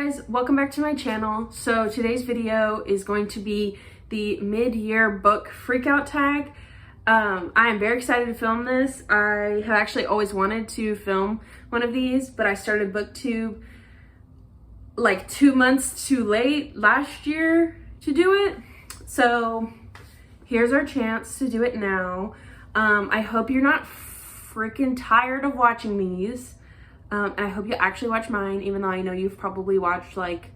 guys, welcome back to my channel. So today's video is going to be the mid-year book freakout tag. I am very excited to film this. I have actually always wanted to film one of these, but I started BookTube like 2 months too late last year to do it. So here's our chance to do it now. I hope you're not freaking tired of watching these. And I hope you actually watch mine, even though I know you've probably watched like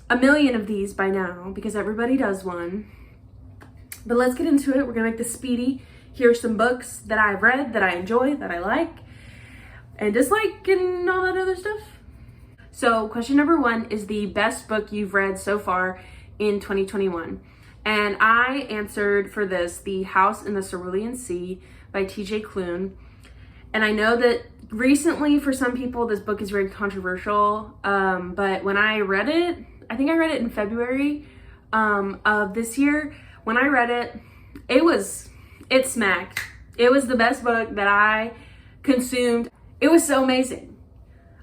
a million of these by now because everybody does one. But let's get into it. We're gonna make this speedy. Here's some books that I've read, that I enjoy, that I like, and dislike, and all that other stuff. So question number 1 is the best book you've read so far in 2021. And I answered for this, The House in the Cerulean Sea by T.J. Klune. And I know that recently for some people this book is very controversial, but when I read it, I think I read it in February of this year. When I read it, it smacked. It was the best book that I consumed. It was so amazing.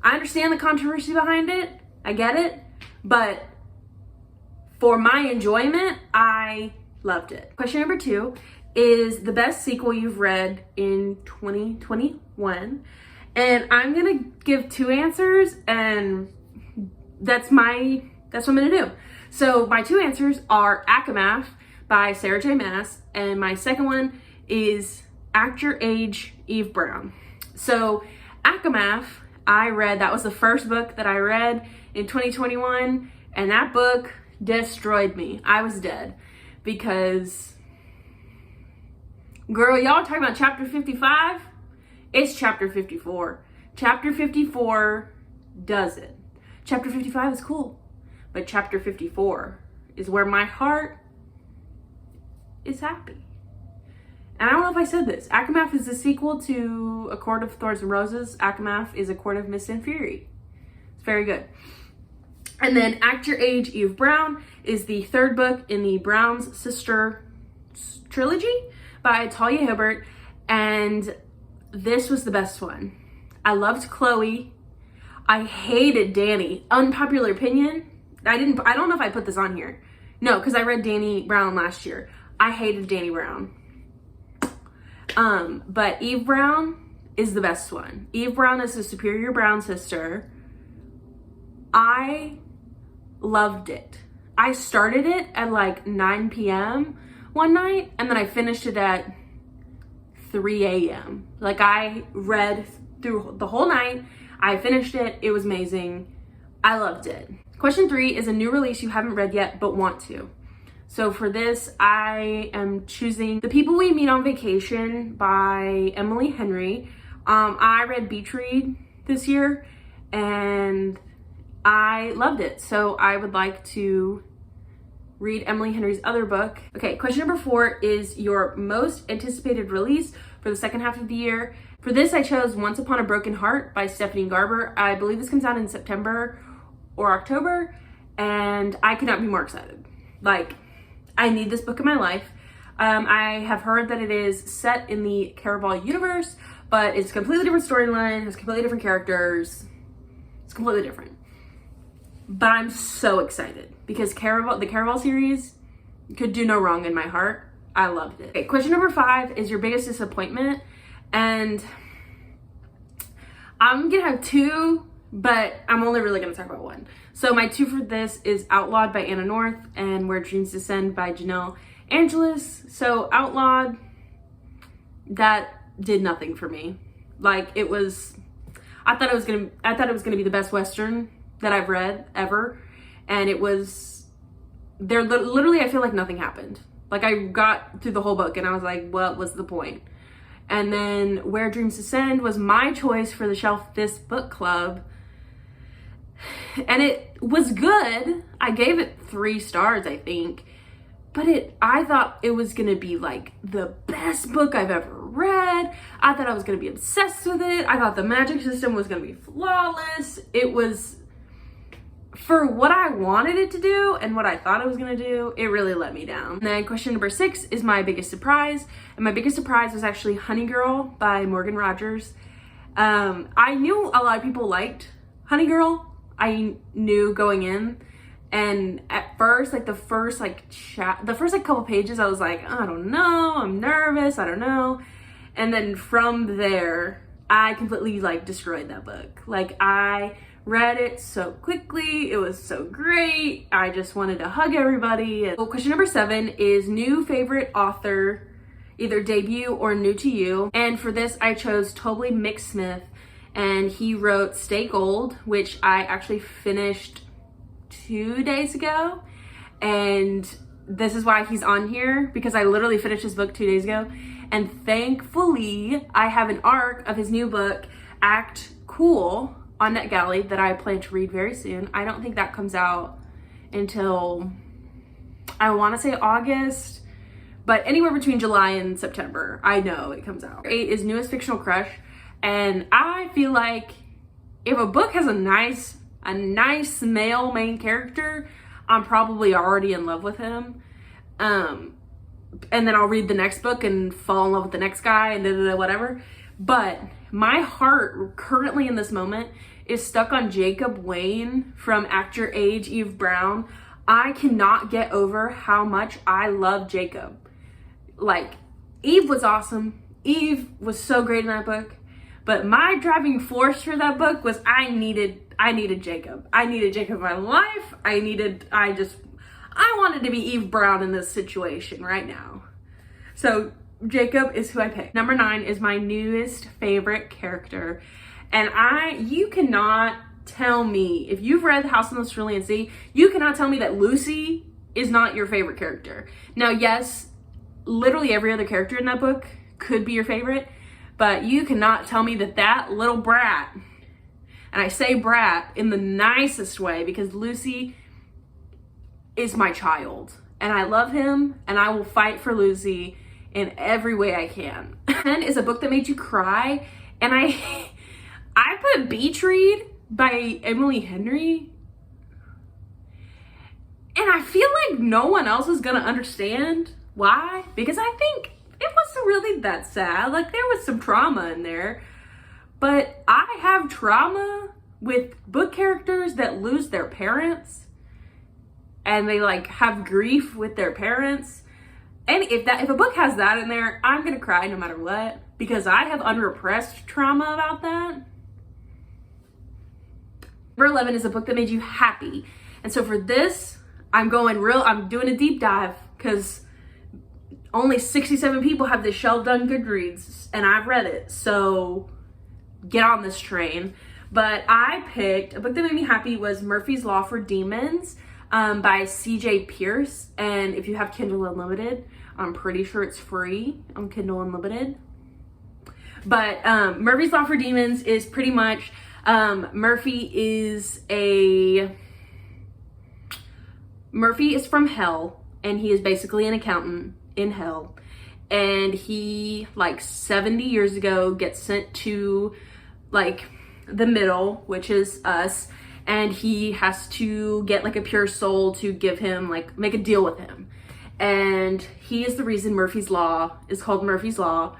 I understand the controversy behind it, I get it, but for my enjoyment, I loved it. Question number 2 is the best sequel you've read in 2021. And I'm gonna give 2 answers, and that's what I'm gonna do. So my 2 answers are Akamath by Sarah J. Maas, and my second one is Act Your Age, Eve Brown. So Akamath, that was the first book that I read in 2021, and that book destroyed me. I was dead because, girl, y'all talking about chapter 55? It's chapter 54. Chapter 54 does it. Chapter 55 is cool, but chapter 54 is where my heart is happy. And I don't know if I said this. Akamath is a sequel to A Court of Thorns and Roses. Akamath is A Court of Mist and Fury. It's very good. And then Act Your Age, Eve Brown is the 3rd book in the Brown's Sister trilogy by Talia Hibbert, and this was the best one. I loved Chloe. I hated Danny. Unpopular opinion. I don't know if I put this on here. No, because I read Danny Brown last year. I hated Danny Brown. But Eve Brown is the best one. Eve Brown is the superior Brown sister. I loved it. I started it at like 9 p.m. one night, and then I finished it at 3 a.m. Like, I read through the whole night. I finished it. It was amazing. I loved it. Question 3 is a new release you haven't read yet but want to. So for this, I am choosing The People We Meet on Vacation by Emily Henry. I read Beach Read this year, and I loved it. So I would like to read Emily Henry's other book. Okay, question number 4 is your most anticipated release for the second half of the year. For this, I chose Once Upon a Broken Heart by Stephanie Garber. I believe this comes out in September or October, and I could not be more excited. Like, I need this book in my life. I have heard that it is set in the Caraval universe, but it's a completely different storyline, has completely different characters. It's completely different. But I'm so excited because the Caraval series could do no wrong in my heart. I loved it. Okay, question number 5 is your biggest disappointment. And I'm gonna have 2, but I'm only really gonna talk about 1. So my 2 for this is Outlawed by Anna North and Where Dreams Descend by Janelle Angelis. So Outlawed, that did nothing for me. Like, I thought it was gonna be the best Western that I've read ever, and it was, literally I feel like nothing happened. Like, I got through the whole book and I was like, what was the point? And then Where Dreams Descend was my choice for the Shelf This Book Club, and it was good. I gave it 3 stars, I think, but I thought it was gonna be like the best book I've ever read. I thought I was gonna be obsessed with it. I thought the magic system was gonna be flawless. It was, for what I wanted it to do and what I thought it was gonna do, it really let me down. And then question number 6 is my biggest surprise. And my biggest surprise was actually Honey Girl by Morgan Rogers. I knew a lot of people liked Honey Girl. I knew going in. And at first, like the first couple pages, I was like, I don't know, I'm nervous, I don't know. And then from there, I completely like destroyed that book. Like, I read it so quickly, it was so great, I just wanted to hug everybody. So question number 7 is new favorite author, either debut or new to you. And for this, I chose Toby McSmith, and he wrote Stay Gold, which I actually finished 2 days ago, and this is why he's on here, because I literally finished his book 2 days ago. And thankfully I have an ARC of his new book, Act Cool, on NetGalley that I plan to read very soon. I don't think that comes out until, I want to say August, but anywhere between July and September, I know it comes out. 8 is newest fictional crush, and I feel like if a book has a nice male main character, I'm probably already in love with him. And then I'll read the next book and fall in love with the next guy and whatever. But my heart currently in this moment is stuck on Jacob Wayne from Act Your Age, Eve Brown. I cannot get over how much I love Jacob. Like, Eve was awesome. Eve was so great in that book. But my driving force for that book was I needed Jacob. I needed Jacob in my life. I wanted to be Eve Brown in this situation right now. So Jacob is who I picked. Number 9 is my newest favorite character. And you cannot tell me, if you've read The House on the Cerulean Sea, you cannot tell me that Lucy is not your favorite character. Now, yes, literally every other character in that book could be your favorite, but you cannot tell me that little brat, and I say brat in the nicest way because Lucy is my child and I love him and I will fight for Lucy in every way I can. 10 is a book that made you cry, and I put Beach Read by Emily Henry, and I feel like no one else is gonna understand why, because I think it wasn't really that sad. Like, there was some trauma in there, but I have trauma with book characters that lose their parents and they like have grief with their parents. And if a book has that in there, I'm gonna cry no matter what, because I have unrepressed trauma about that. Number 11 is a book that made you happy. And so for this, I'm doing a deep dive because only 67 people have this shelved on Goodreads and I've read it. So get on this train. But I picked a book that made me happy was Murphy's Law for Demons by CJ Pierce. And if you have Kindle Unlimited, I'm pretty sure it's free on Kindle Unlimited. But Murphy's Law for Demons is pretty much, Murphy is from hell, and he is basically an accountant in hell. And he, like 70 years ago, gets sent to like the middle, which is us, and he has to get like a pure soul to give him, like, make a deal with him. And he is the reason Murphy's Law is called Murphy's Law,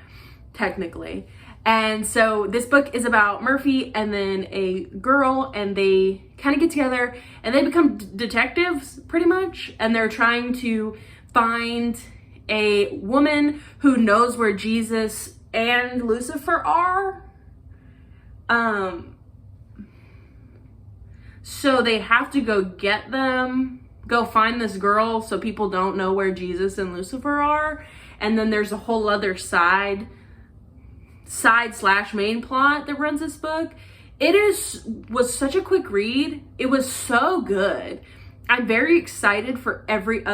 technically. And so this book is about Murphy and then a girl, and they kind of get together and they become detectives pretty much, and they're trying to find a woman who knows where Jesus and Lucifer are. So they have to go find this girl so people don't know where Jesus and Lucifer are. And then there's a whole other side / main plot that runs this book. Was such a quick read. It was so good. I'm very excited for the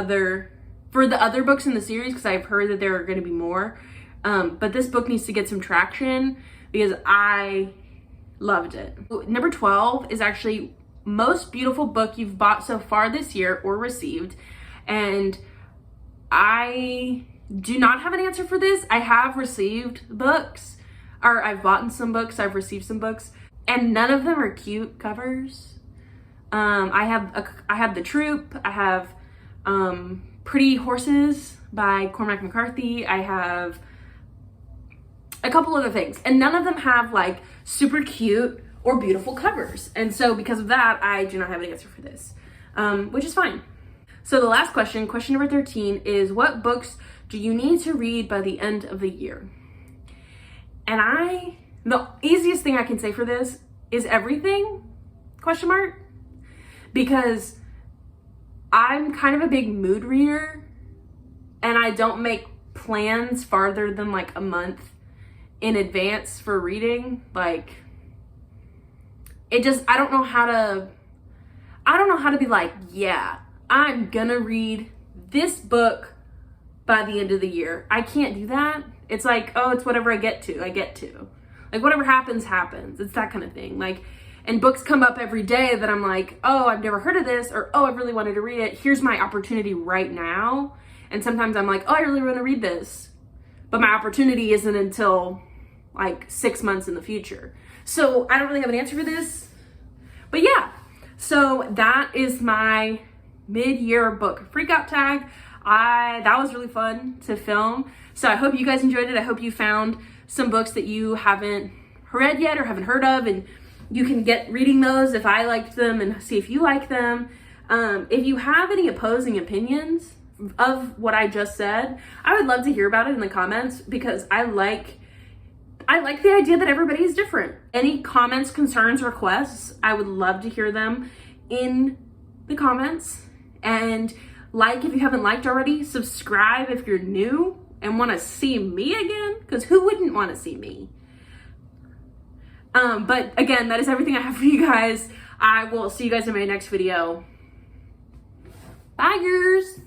other books in the series, because I've heard that there are going to be more. But this book needs to get some traction because I loved it. Number 12 is actually most beautiful book you've bought so far this year or received. And I do not have an answer for this. I have received books, or I've bought some books, I've received some books, and none of them are cute covers. I have The Troop, I have Pretty Horses by Cormac McCarthy, I have a couple other things, and none of them have like super cute or beautiful covers. And so because of that, I do not have an answer for this, which is fine. So the last question, question number 13, is what books do you need to read by the end of the year? And the easiest thing I can say for this is everything, question mark, because I'm kind of a big mood reader and I don't make plans farther than like a month in advance for reading. Like, I don't know how to be like, yeah, I'm gonna read this book by the end of the year. I can't do that. It's like, oh, it's whatever I get to. Like, whatever happens, happens. It's that kind of thing. Like, and books come up every day that I'm like, oh, I've never heard of this, or oh, I really wanted to read it. Here's my opportunity right now. And sometimes I'm like, oh, I really want to read this, but my opportunity isn't until like 6 months in the future. So I don't really have an answer for this, but yeah. So that is my mid-year book Freakout tag. That was really fun to film. So I hope you guys enjoyed it. I hope you found some books that you haven't read yet or haven't heard of, and you can get reading those if I liked them and see if you like them. If you have any opposing opinions of what I just said, I would love to hear about it in the comments, because I like the idea that everybody is different. Any comments, concerns, requests, I would love to hear them in the comments. And like if you haven't liked already, subscribe if you're new and want to see me again, because who wouldn't want to see me? But again, that is everything I have for you guys. I will see you guys in my next video. Bye, girls.